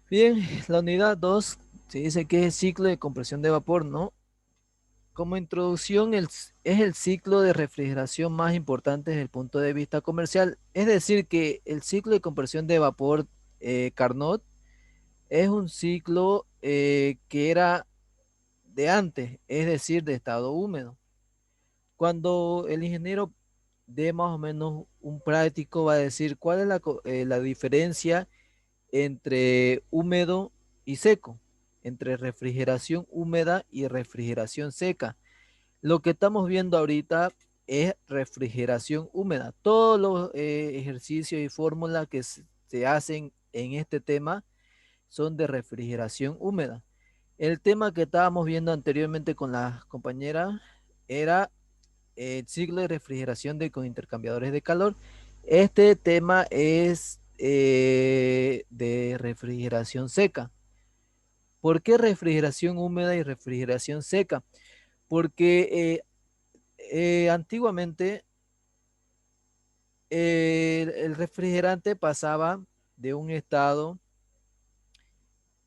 Bien, la unidad 2 se dice que es el ciclo de compresión de vapor, ¿no? Como introducción, es el ciclo de refrigeración más importante desde el punto de vista comercial. Es decir, que el ciclo de compresión de vapor Carnot es un ciclo que era de antes, es decir, de estado húmedo. Cuando el ingeniero dé más o menos un práctico, va a decir cuál es la diferencia entre húmedo y seco, entre refrigeración húmeda y refrigeración seca. Lo que estamos viendo ahorita es refrigeración húmeda. Todos los ejercicios y fórmulas que se hacen en este tema son de refrigeración húmeda. El tema que estábamos viendo anteriormente con las compañeras era el ciclo de refrigeración con intercambiadores de calor. Este tema es de refrigeración seca. ¿Por qué refrigeración húmeda y refrigeración seca? Porque antiguamente el refrigerante pasaba de un estado,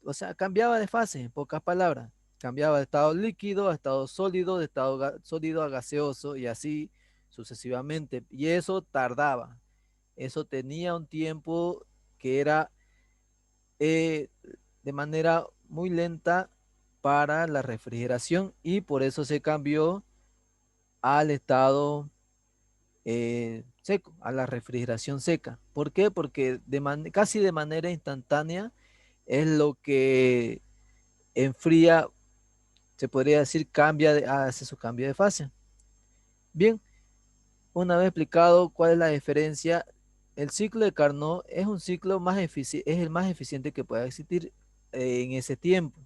o sea, cambiaba de fase, en pocas palabras. Cambiaba de estado líquido a estado sólido, de estado sólido a gaseoso y así sucesivamente. Y eso tardaba. Eso tenía un tiempo que era eh, de manera muy lenta para la refrigeración y por eso se cambió al estado seco, a la refrigeración seca. ¿Por qué? Porque casi de manera instantánea es lo que enfría, se podría decir, hace su cambio de fase. Bien, una vez explicado cuál es la diferencia, el ciclo de Carnot es un ciclo más eficiente, es el más eficiente que pueda existir en ese tiempo.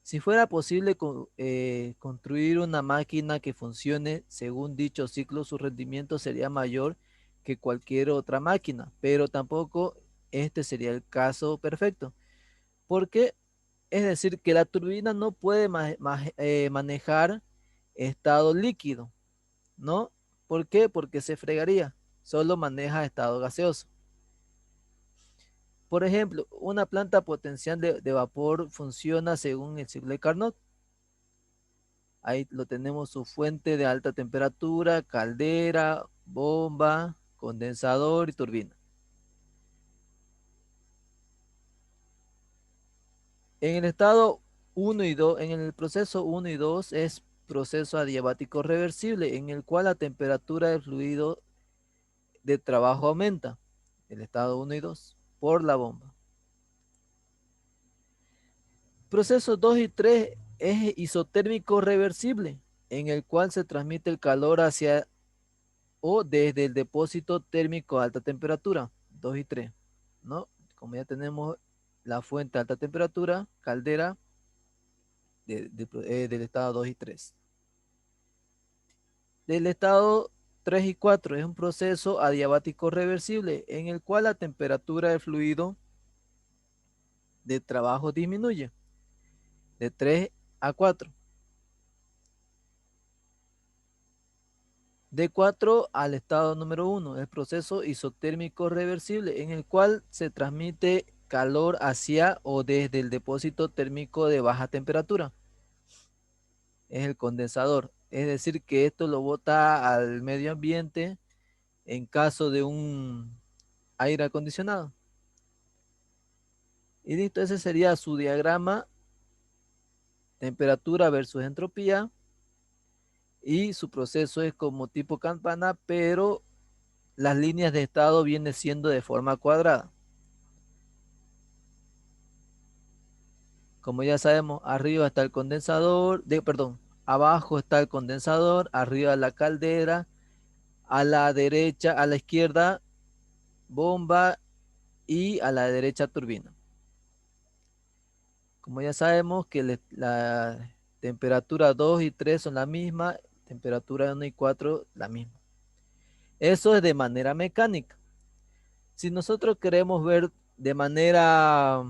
Si fuera posible construir una máquina que funcione según dicho ciclo, su rendimiento sería mayor que cualquier otra máquina, pero tampoco este sería el caso perfecto. Porque es decir, que la turbina no puede manejar estado líquido, ¿no? ¿Por qué? Porque se fregaría, solo maneja estado gaseoso. Por ejemplo, una planta potencial de vapor funciona según el ciclo de Carnot. Ahí lo tenemos su fuente de alta temperatura, caldera, bomba, condensador y turbina. En el estado uno y 2, en el proceso uno y 2 es proceso adiabático reversible, en el cual la temperatura del fluido de trabajo aumenta, el estado uno y 2 por la bomba. Proceso 2 y 3 es isotérmico reversible, en el cual se transmite el calor hacia o desde el depósito térmico a alta temperatura, 2 y 3, ¿no? Como ya tenemos la fuente a alta temperatura, caldera del estado 2 y 3. Del estado 3 y 4 es un proceso adiabático reversible en el cual la temperatura del fluido de trabajo disminuye de 3 a 4. De 4 al estado número 1, el proceso isotérmico reversible, en el cual se transmite calor hacia o desde el depósito térmico de baja temperatura. Es el condensador. Es decir, que esto lo bota al medio ambiente en caso de un aire acondicionado. Y listo, ese sería su diagrama, temperatura versus entropía. Y su proceso es como tipo campana, pero las líneas de estado vienen siendo de forma cuadrada. Como ya sabemos, arriba está el condensador, perdón, abajo está el condensador, arriba la caldera, a la derecha, a la izquierda, bomba y a la derecha turbina. Como ya sabemos que la temperatura 2 y 3 son la misma, temperatura 1 y 4 la misma. Eso es de manera mecánica. Si nosotros queremos ver de manera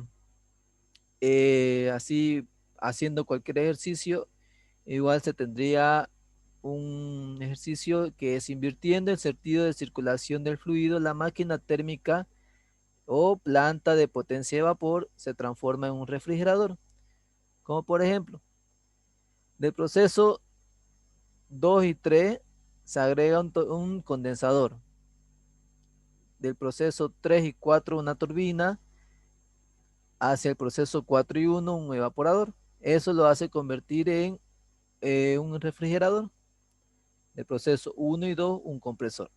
así, haciendo cualquier ejercicio, igual se tendría un ejercicio que es invirtiendo el sentido de circulación del fluido, la máquina térmica o planta de potencia de vapor se transforma en un refrigerador. Como por ejemplo, del proceso 2 y 3 se agrega un condensador. Del proceso 3 y 4 una turbina. Hacia el proceso 4 y 1 un evaporador. Eso lo hace convertir en un refrigerador. Del proceso 1 y 2 un compresor.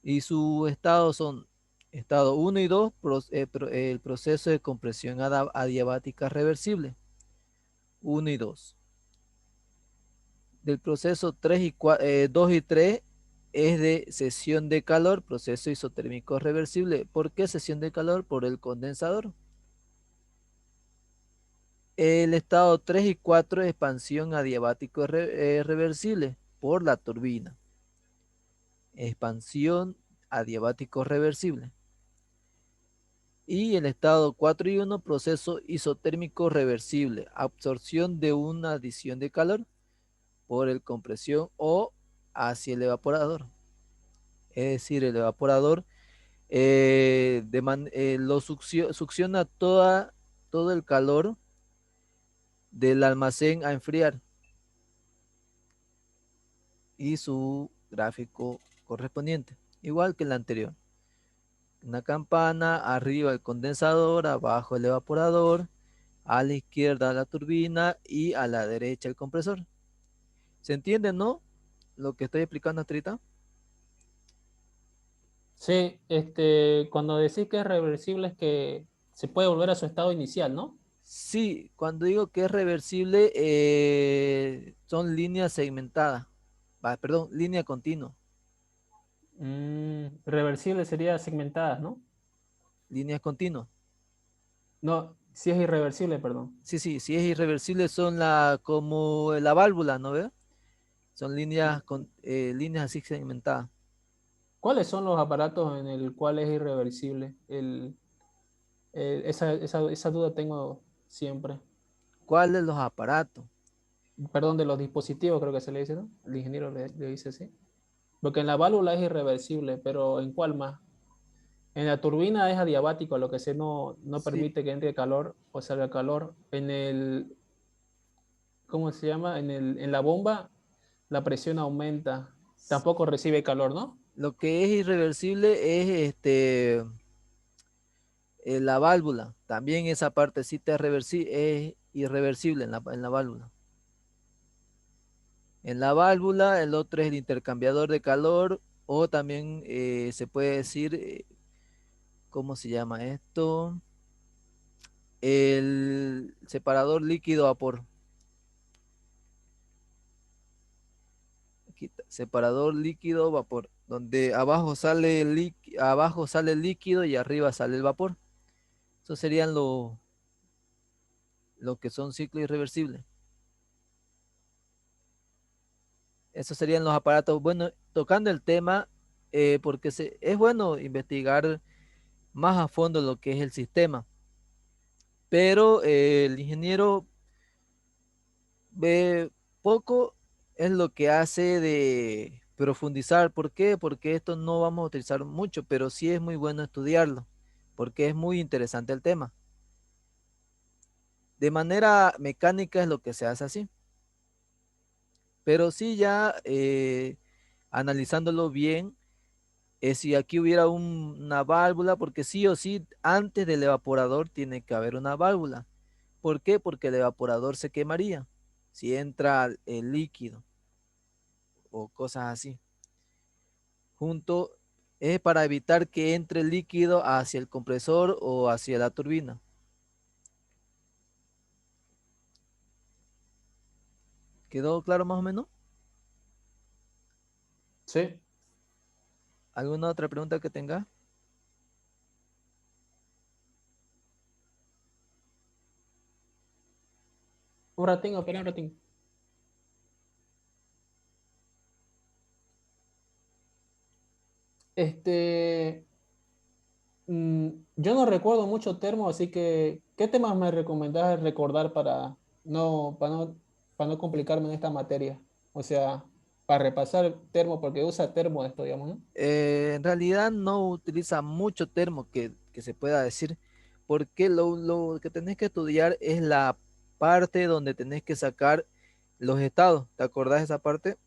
Y su estado son estado 1 y 2 el proceso de compresión adiabática reversible. 1 y 2. Del proceso 2 y 3 es de cesión de calor, proceso isotérmico reversible. ¿Por qué cesión de calor? Por el condensador. El estado 3 y 4 es expansión adiabático reversible por la turbina. Expansión adiabático reversible. Y el estado 4 y 1, proceso isotérmico reversible, absorción de una adición de calor por el compresión o hacia el evaporador. Es decir, el evaporador succiona todo el calor del almacén a enfriar y su gráfico correspondiente, igual que el anterior. Una campana, arriba el condensador, abajo el evaporador, a la izquierda la turbina y a la derecha el compresor. ¿Se entiende, no? Lo que estoy explicando hasta ahorita. Sí, cuando decís que es reversible es que se puede volver a su estado inicial, ¿no? Sí, cuando digo que es reversible, son líneas segmentadas. Perdón, línea continua. Reversible sería segmentadas, ¿no? Líneas continuas. No, si es irreversible, perdón. Sí, sí, si es irreversible son como la válvula, ¿no ve? Son líneas así segmentadas. ¿Cuáles son los aparatos en el cual es irreversible? Esa duda tengo siempre. ¿Cuáles los aparatos? Perdón, de los dispositivos creo que se le dice, ¿no? El ingeniero le dice así. Porque en la válvula es irreversible, pero ¿en cuál más? En la turbina es adiabático, lo que se no Sí, permite que entre calor o salga calor. ¿Cómo se llama? En la bomba la presión aumenta. Tampoco recibe calor, ¿no? lo que es irreversible es la válvula. También esa partecita es irreversible en la válvula. En la válvula, el otro es el intercambiador de calor, o también se puede decir, ¿cómo se llama esto? El separador líquido-vapor. Separador líquido-vapor, donde abajo sale el líquido y arriba sale el vapor. Eso serían lo que son ciclos irreversibles. Esos serían los aparatos. Bueno, tocando el tema, porque es bueno investigar más a fondo lo que es el sistema, pero el ingeniero ve poco es lo que hace de profundizar. ¿Por qué? Porque esto no vamos a utilizar mucho, pero sí es muy bueno estudiarlo, porque es muy interesante el tema. De manera mecánica es lo que se hace así, pero sí ya analizándolo bien, si aquí hubiera una válvula, porque sí o sí, antes del evaporador tiene que haber una válvula. ¿Por qué? Porque el evaporador se quemaría si entra el líquido o cosas así. Junto es para evitar que entre el líquido hacia el compresor o hacia la turbina. ¿Quedó claro más o menos? Sí. ¿Alguna otra pregunta que tenga? Un ratín, espera un ratín. Este, yo no recuerdo mucho termo, así que, ¿qué temas me recomendás recordar no, para no complicarme en esta materia? O sea, para repasar termo, porque usa termo esto, digamos, ¿no? En realidad no utiliza mucho termo que se pueda decir, porque lo que tenés que estudiar es la parte donde tenés que sacar los estados. ¿Te acordás de esa parte?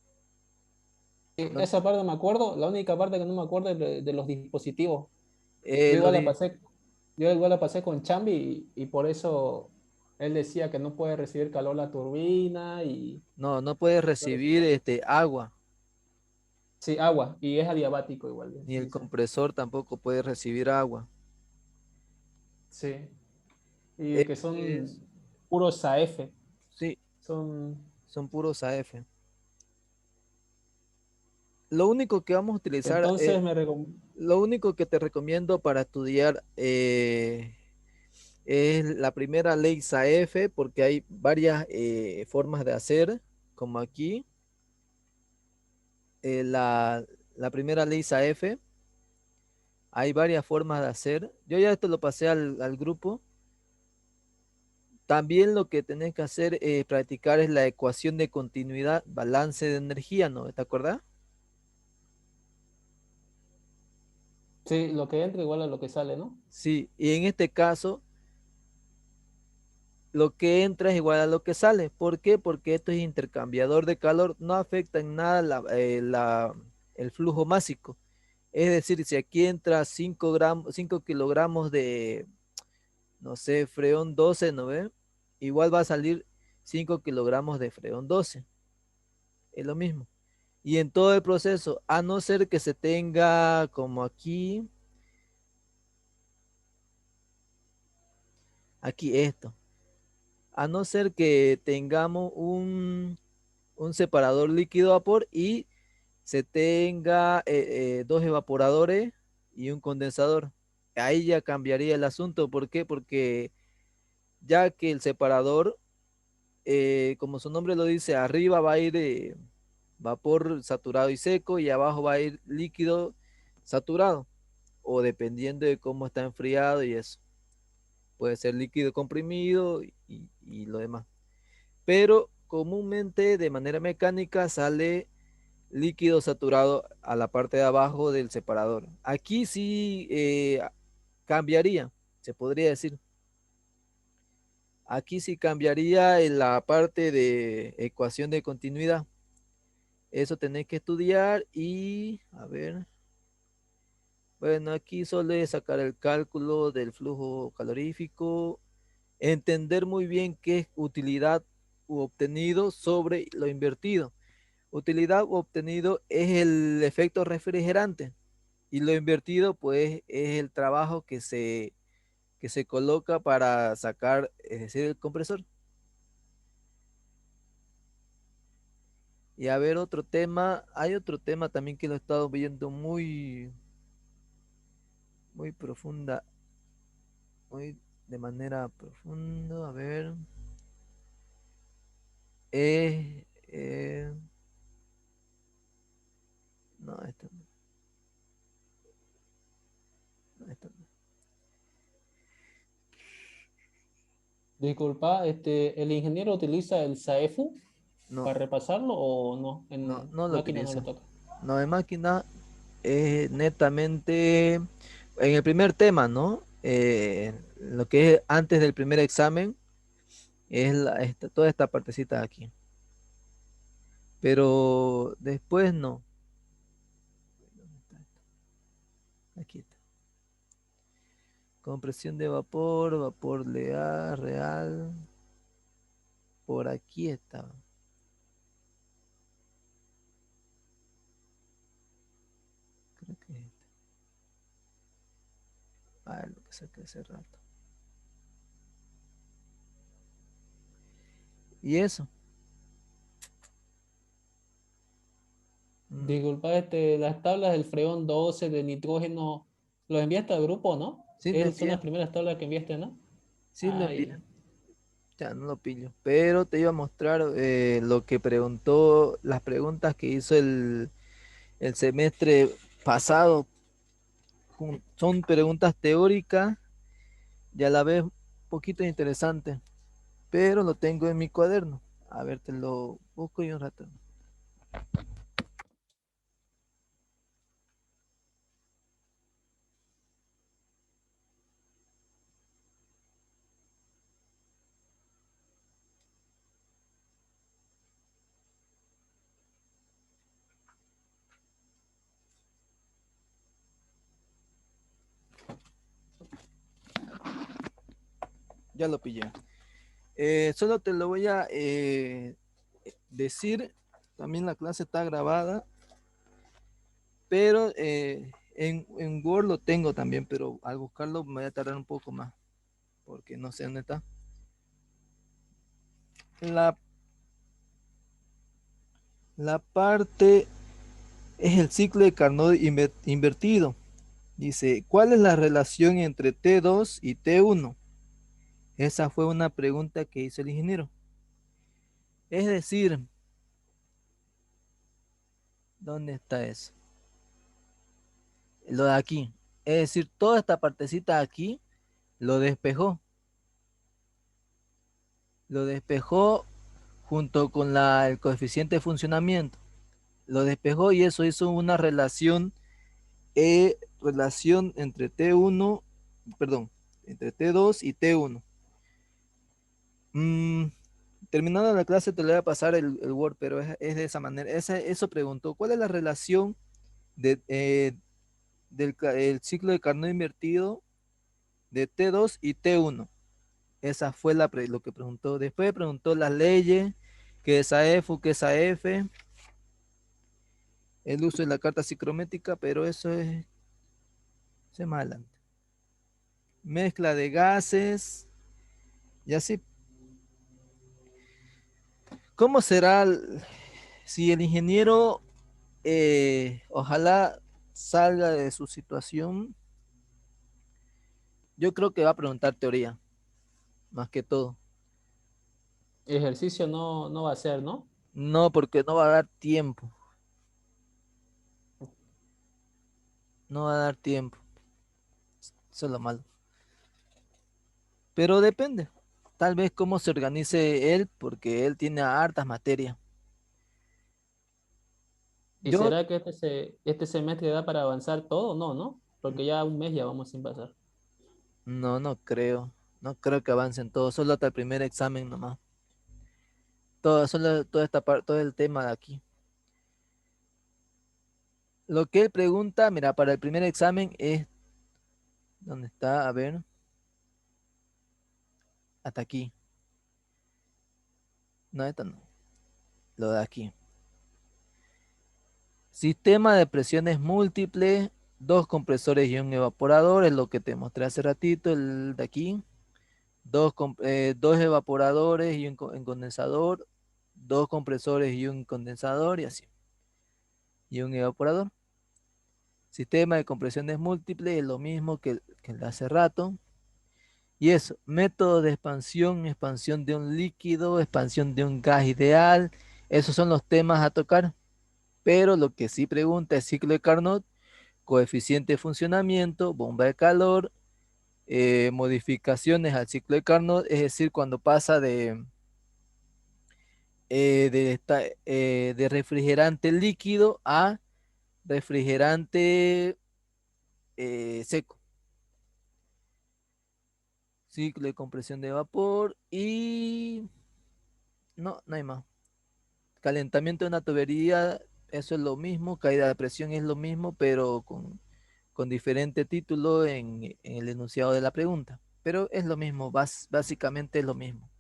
Sí, Don- esa parte me acuerdo, la única parte que no me acuerdo es de los dispositivos. eh, Yo lo igual la di- pasé, yo igual la pasé con Chambi y por eso él decía que no puede recibir calor la turbina y no, no puedes todo eso. recibir agua, Sí, agua, y es adiabático igual, ni el dice. compresor tampoco puede recibir agua. Sí, y que Es- son puros AF, sí, son... son puros AF. Lo único que vamos a utilizar, Entonces lo único que te recomiendo para estudiar es la primera ley SAEF, porque hay varias formas de hacer, como aquí, eh, la, la primera ley SAEF, hay varias formas de hacer. Yo ya esto lo pasé al grupo. También lo que tenés que hacer practicar es la ecuación de continuidad, balance de energía, ¿no? ¿Te acuerdas? Sí, lo que entra igual a lo que sale, ¿no? Sí, y en este caso, lo que entra es igual a lo que sale. ¿Por qué? Porque esto es intercambiador de calor, no afecta en nada el flujo másico. Es decir, si aquí entra 5 kilogramos de, no sé, freón 12, ¿no ve? Igual va a salir 5 kilogramos de freón 12. Es lo mismo. Y en todo el proceso, a no ser que se tenga como aquí esto, a no ser que tengamos un separador líquido vapor y se tenga dos evaporadores y un condensador. Ahí ya cambiaría el asunto. ¿Por qué? Porque ya que el separador, como su nombre lo dice, arriba va a ir vapor saturado y seco y abajo va a ir líquido saturado, o dependiendo de cómo está enfriado y eso. Puede ser líquido comprimido y lo demás. Pero comúnmente de manera mecánica sale líquido saturado a la parte de abajo del separador. Aquí sí cambiaría, se podría decir. Aquí sí cambiaría en la parte de ecuación de continuidad. Eso tenés que estudiar y, a ver, bueno, aquí solo es sacar el cálculo del flujo calorífico, entender muy bien qué es utilidad u obtenido sobre lo invertido. Utilidad u obtenido es el efecto refrigerante y lo invertido pues es el trabajo que se coloca para sacar, es decir, el compresor. Y a ver otro tema, hay otro tema también que lo he estado viendo muy profunda, muy de manera profunda, a ver, eh, eh, no, esto no, no, esto no. Disculpa, ¿el ingeniero utiliza el SAEFU No, para repasarlo o no? no, En no lo máquina no lo utiliza. toca. No, de máquina es netamente en el primer tema, ¿no? Lo que es antes del primer examen es toda esta partecita de aquí. Pero después no. ¿Dónde está esto? Aquí está. Compresión de vapor, vapor real. Por aquí está. Creo que es este. Ah, es lo que saqué hace rato. Y eso. Mm, Disculpa, las tablas del freón 12 de nitrógeno, ¿los enviaste al grupo, no? sí lo Son envié. las primeras tablas que enviaste, ¿no? Sí lo envié. Ay, Ya no lo pillo. Pero te iba a mostrar lo que preguntó, las preguntas que hizo el semestre pasado. Son preguntas teóricas y a la vez un poquito interesantes, pero lo tengo en mi cuaderno. A ver, te lo busco y un rato. Ya lo pillé. Solo te lo voy a decir. También la clase está grabada, pero en Word lo tengo también, pero al buscarlo me voy a tardar un poco más, porque no sé dónde está. La, la parte es el ciclo de Carnot invertido. Dice, ¿cuál es la relación entre T2 y T1? Esa fue una pregunta que hizo el ingeniero. Es decir, ¿dónde está eso? Lo de aquí. Es decir, toda esta partecita aquí lo despejó. Lo despejó junto con el coeficiente de funcionamiento. Lo despejó y eso hizo una relación entre T1, perdón, entre T2 y T1. Mm, terminando la clase te le voy a pasar el Word, pero es de esa manera. Eso preguntó, ¿cuál es la relación de, el ciclo de Carnot invertido de T2 y T1? Esa fue lo que preguntó. Después preguntó las leyes, qué es AF, qué es AF, el uso de la carta psicrométrica, pero eso es más adelante. Mezcla de gases y así. ¿Cómo será si el ingeniero ojalá salga de su situación? Yo creo que va a preguntar teoría, más que todo. Ejercicio no va a ser, ¿no? No, porque no va a dar tiempo. No va a dar tiempo. Eso es lo malo. Pero depende. Tal vez cómo se organice él, porque él tiene hartas materias. ¿Y Yo será que este semestre da para avanzar todo? No, ¿no? Porque ya un mes ya vamos sin pasar. no creo. No creo que avancen todos, solo hasta el primer examen nomás. Solo toda esta parte, todo el tema de aquí. Lo que él pregunta, mira, para el primer examen es, ¿dónde está? A ver, hasta aquí. No, esta no. Lo de aquí. Sistema de presiones múltiples, dos compresores y un evaporador, es lo que te mostré hace ratito, el de aquí. Dos evaporadores y un condensador, dos compresores y un condensador y así. Y un evaporador. Sistema de compresiones múltiples es lo mismo que el de hace rato. Y eso, método de expansión, expansión de un líquido, expansión de un gas ideal. Esos son los temas a tocar. Pero lo que sí pregunta es ciclo de Carnot, coeficiente de funcionamiento, bomba de calor, modificaciones al ciclo de Carnot, es decir, cuando pasa de refrigerante líquido a refrigerante seco. Ciclo de compresión de vapor y no hay más. Calentamiento de una tubería, eso es lo mismo. Caída de presión es lo mismo, pero con diferente título en el enunciado de la pregunta. Pero es lo mismo, básicamente es lo mismo.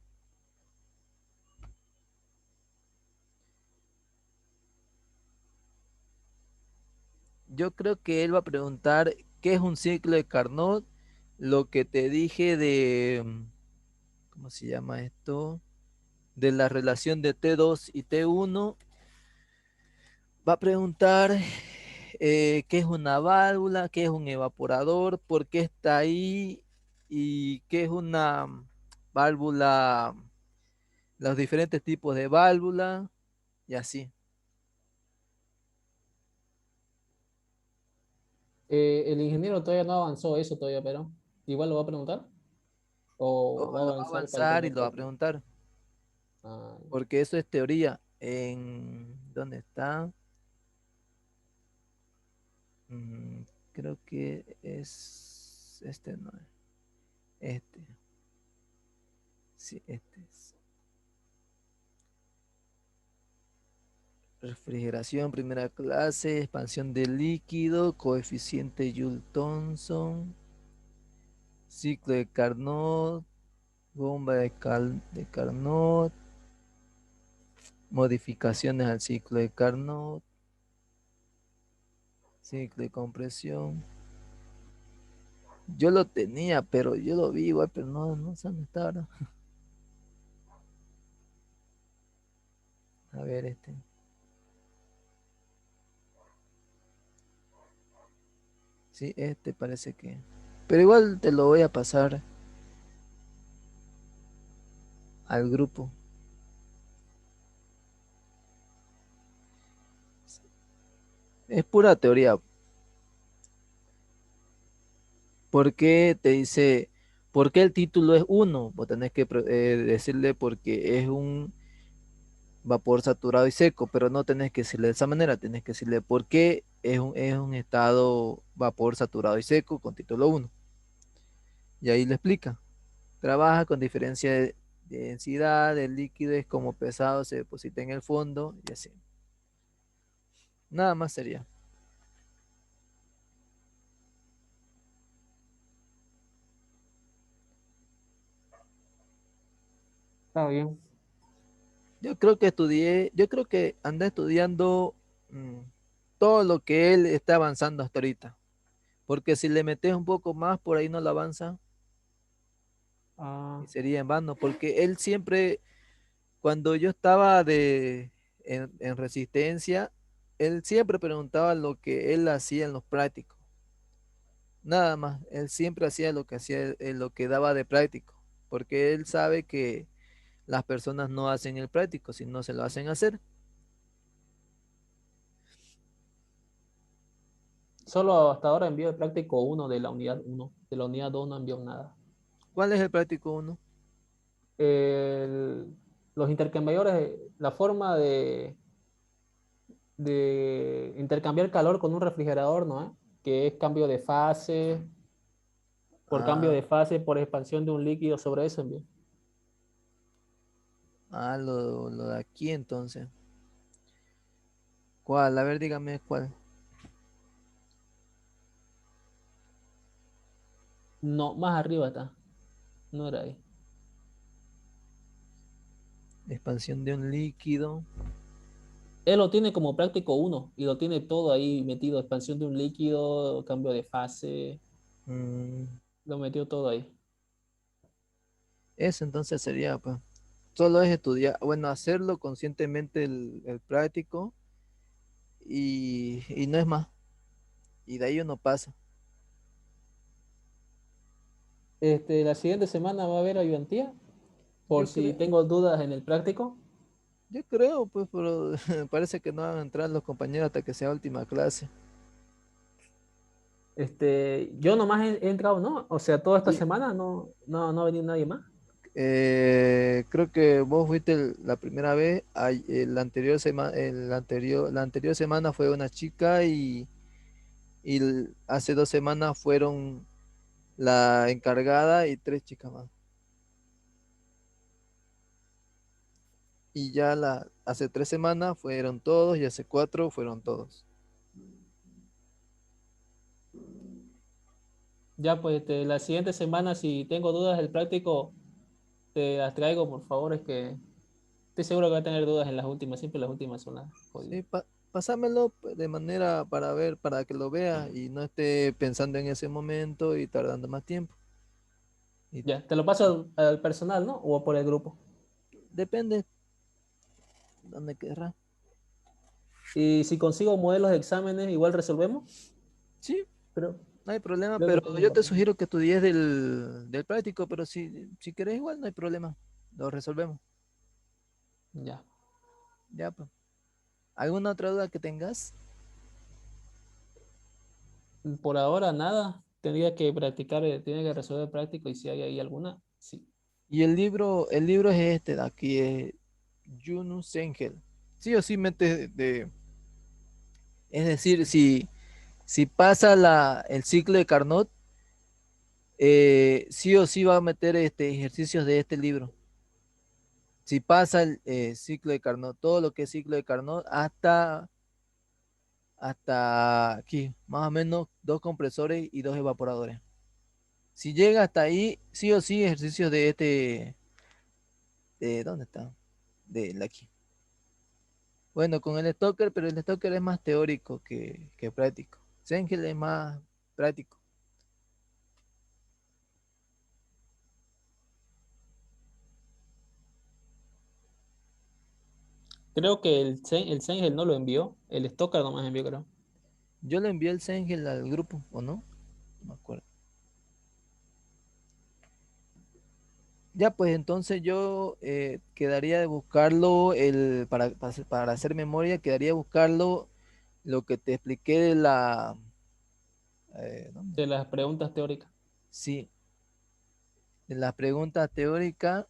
Yo creo que él va a preguntar qué es un ciclo de Carnot, lo que te dije ¿cómo se llama esto? De la relación de T2 y T1. Va a preguntar qué es una válvula, qué es un evaporador, por qué está ahí y qué es una válvula, los diferentes tipos de válvula y así. El ingeniero todavía no avanzó eso todavía, pero igual lo va a preguntar o va a Lo va a avanzar para el avanzar y primer lo va a tópico. preguntar, Ah, porque eso es teoría. ¿Dónde está? Mm, creo que es este, no, este, sí, este es. Refrigeración, primera clase, expansión de líquido, coeficiente Joule-Thomson, ciclo de Carnot, Bomba de Carnot, modificaciones al ciclo de Carnot, ciclo de compresión. Yo lo tenía, pero yo lo vi igual, pero no sé dónde está ahora. A ver, este. Sí, este parece que. Pero igual te lo voy a pasar al grupo. Es pura teoría. ¿Por qué te dice, por qué el título es uno? Vos tenés que decirle porque es un vapor saturado y seco, pero no tenés que decirle de esa manera, tenés que decirle por qué es un estado vapor saturado y seco con título uno. Y ahí le explica. Trabaja con diferencia de densidad, el líquido es como pesado, se deposita en el fondo y así. Nada más sería. Está bien. Yo creo que anda estudiando mm, todo lo que él está avanzando hasta ahorita. Porque si le metes un poco más, por ahí no lo avanza Ah, y sería en vano. Porque él siempre, cuando yo estaba en resistencia, él siempre preguntaba lo que él hacía en los prácticos. Nada más, él siempre hacía lo que hacía, lo que daba de práctico. Porque él sabe que las personas no hacen el práctico, si no se lo hacen hacer. solo hasta ahora envió el práctico uno de la unidad uno. De la unidad 2 no envió nada. ¿Cuál es el práctico uno? El- los intercambiadores, la forma de intercambiar calor con un refrigerador, ¿no? Que es cambio de fase, por cambio Ah, de fase, por expansión de un líquido sobre eso envió. lo de aquí entonces. ¿Cuál? A ver, dígame cuál. No, más arriba está. No era ahí. Expansión de un líquido. Él lo tiene como práctico uno y lo tiene todo ahí metido. Expansión de un líquido, cambio de fase, Mm, lo metió todo ahí. eso entonces sería, pues. Solo es estudiar, bueno, hacerlo conscientemente el práctico y no es más. Y de ahí uno pasa. La siguiente semana va a haber ayudantía, por Yo si creo, tengo dudas en el práctico. yo creo, pues, pero parece que no van a entrar los compañeros hasta que sea última clase. Yo nomás he entrado, ¿no? O sea, toda esta Sí. semana no ha venido nadie más. Creo que vos fuiste la primera vez, la anterior semana fue una chica y hace 2 semanas fueron la encargada y 3 chicas más. Y ya hace 3 semanas fueron todos y hace 4 fueron todos. Ya, pues, la siguiente semana, si tengo dudas del práctico, te las traigo, por favor. Es que estoy seguro que va a tener dudas en las últimas. Siempre las últimas son las jodidas. Sí, pásamelo pues, de manera para ver, para que lo vea y no esté pensando en ese momento y tardando más tiempo. Y Ya, te lo paso al personal, ¿no? O por el grupo. depende dónde querrá. Y si consigo modelos de exámenes, igual resolvemos. Sí, Pero no hay problema, creo que pero tengo yo te bastante. sugiero que estudies del práctico, pero si querés igual no hay problema, lo resolvemos. Ya. Ya, pues. ¿Alguna otra duda que tengas? Por ahora nada. Tendría que practicar, tiene que resolver el práctico y si hay ahí alguna, sí. Y el libro es este de aquí, es Yunus Engel. Sí o sí metes es decir, si pasa el ciclo de Carnot, sí o sí va a meter ejercicios de este libro. Si pasa el ciclo de Carnot, todo lo que es ciclo de Carnot, hasta aquí, más o menos 2 compresores y 2 evaporadores. Si llega hasta ahí, sí o sí, ejercicios de ¿dónde está? De aquí. Bueno, con el Stalker, pero el Stalker es más teórico que práctico. Sengel es más práctico. Creo que el Sengel no lo envió, el Stoker nomás envió, creo. Yo le envié el Sengel al grupo, ¿o no? No me acuerdo. Ya, pues entonces yo quedaría de buscarlo, para hacer memoria, quedaría de buscarlo lo que te expliqué de la... ¿dónde? De las preguntas teóricas. Sí, de las preguntas teóricas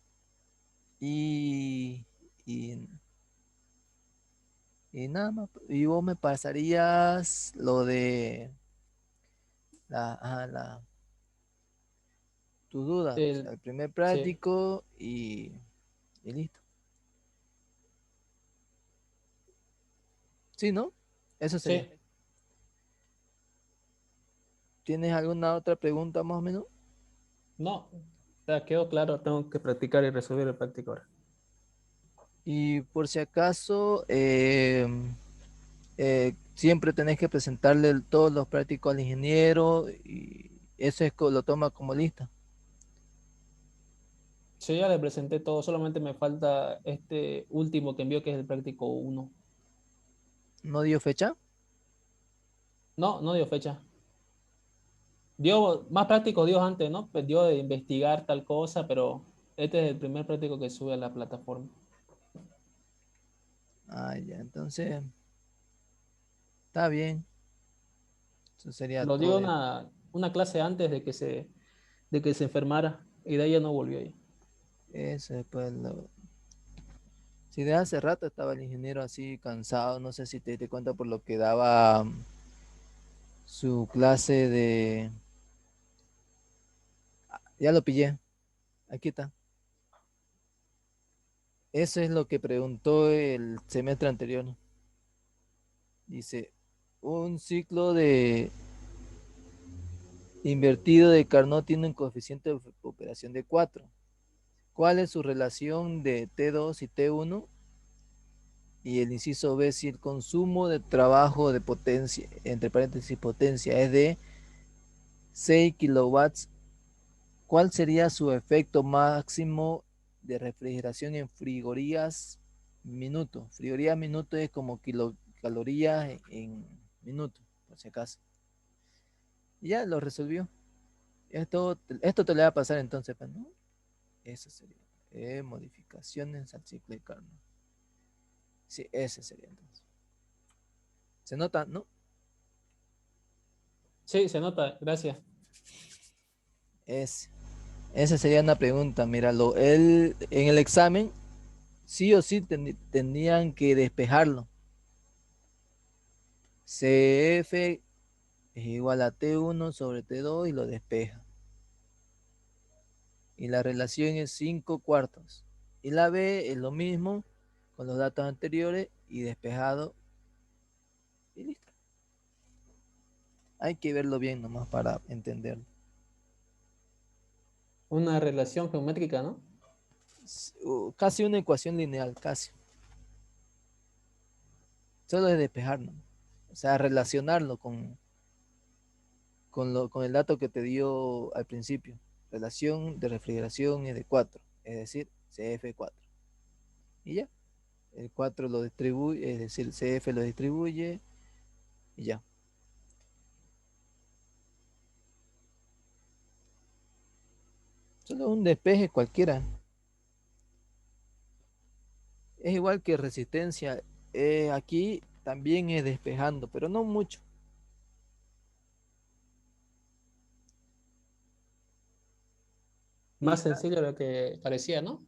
y, y, y nada más. Y vos me pasarías lo de tu duda, o sea, El, el primer sí, práctico y listo. Sí, ¿no? Eso sería. sí. ¿Tienes alguna otra pregunta más o menos? No, ya quedó claro, tengo que practicar y resolver el práctico ahora. Y por si acaso, siempre tenés que presentarle todos los prácticos al ingeniero y eso lo toma como lista. Sí, ya le presenté todo, solamente me falta este último que envió, que es el práctico uno. ¿No dio fecha? No, no dio fecha. Dio más práctico dio antes, ¿no? Pues dio de investigar tal cosa, pero este es el primer práctico que sube a la plataforma. Ah, ya, entonces está bien. Eso sería Lo dio todo. una clase antes de que se enfermara y de ahí ya no volvió ahí. Eso después lo... Si de hace rato estaba el ingeniero así cansado, no sé si te diste cuenta por lo que daba su clase de... Ya lo pillé, aquí está. Eso es lo que preguntó el semestre anterior. Dice, un ciclo de invertido de Carnot tiene un coeficiente de operación de 4. ¿Cuál es su relación de T2 y T1? Y el inciso B, si el consumo de trabajo de potencia, entre paréntesis potencia, es de 6 kilowatts, ¿cuál sería su efecto máximo de refrigeración en frigorías minuto? Frigorías minuto es como kilocalorías en minuto, por si acaso. Y ya lo resolvió. Esto te le va a pasar entonces, pues, ¿no? Eso sería. Modificaciones al ciclo de Carnot. Sí, ese sería entonces. ¿Se nota, no? Sí, se nota, gracias. Ese. Esa sería una pregunta. Míralo, él en el examen sí o sí tenían que despejarlo. CF es igual a T1 sobre T2 y lo despeja. Y la relación es 5 cuartos. Y la B es lo mismo con los datos anteriores y despejado y listo. Hay que verlo bien nomás para entenderlo. Una relación geométrica, ¿no? Casi una ecuación lineal, casi. Solo es despejarlo. O sea, relacionarlo con el dato que te dio al principio. Relación de refrigeración es de 4, es decir, CF4. Y ya, el 4 lo distribuye, es decir, CF lo distribuye y ya. Solo un despeje cualquiera. Es igual que resistencia. Aquí también es despejando, pero no mucho. Y Más sencillo de lo que parecía, ¿no?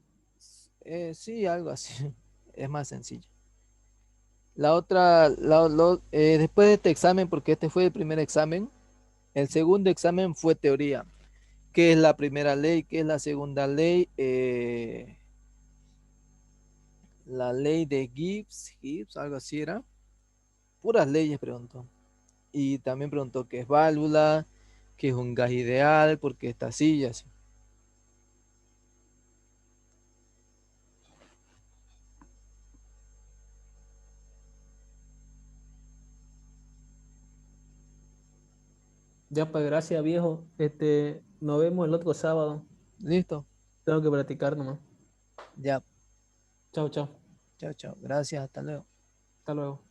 sí, algo así. Es más sencillo. Después de este examen, porque este fue el primer examen, el segundo examen fue teoría. ¿Qué es la primera ley? ¿Qué es la segunda ley? La ley de Gibbs, algo así era. Puras leyes preguntó. Y también preguntó qué es válvula, que es un gas ideal porque está así y así. Ya, pues gracias, viejo. Nos vemos el otro sábado. ¿Listo? Tengo que practicar nomás. Ya. Chao, chao. Chao, chao. Gracias. Hasta luego. Hasta luego.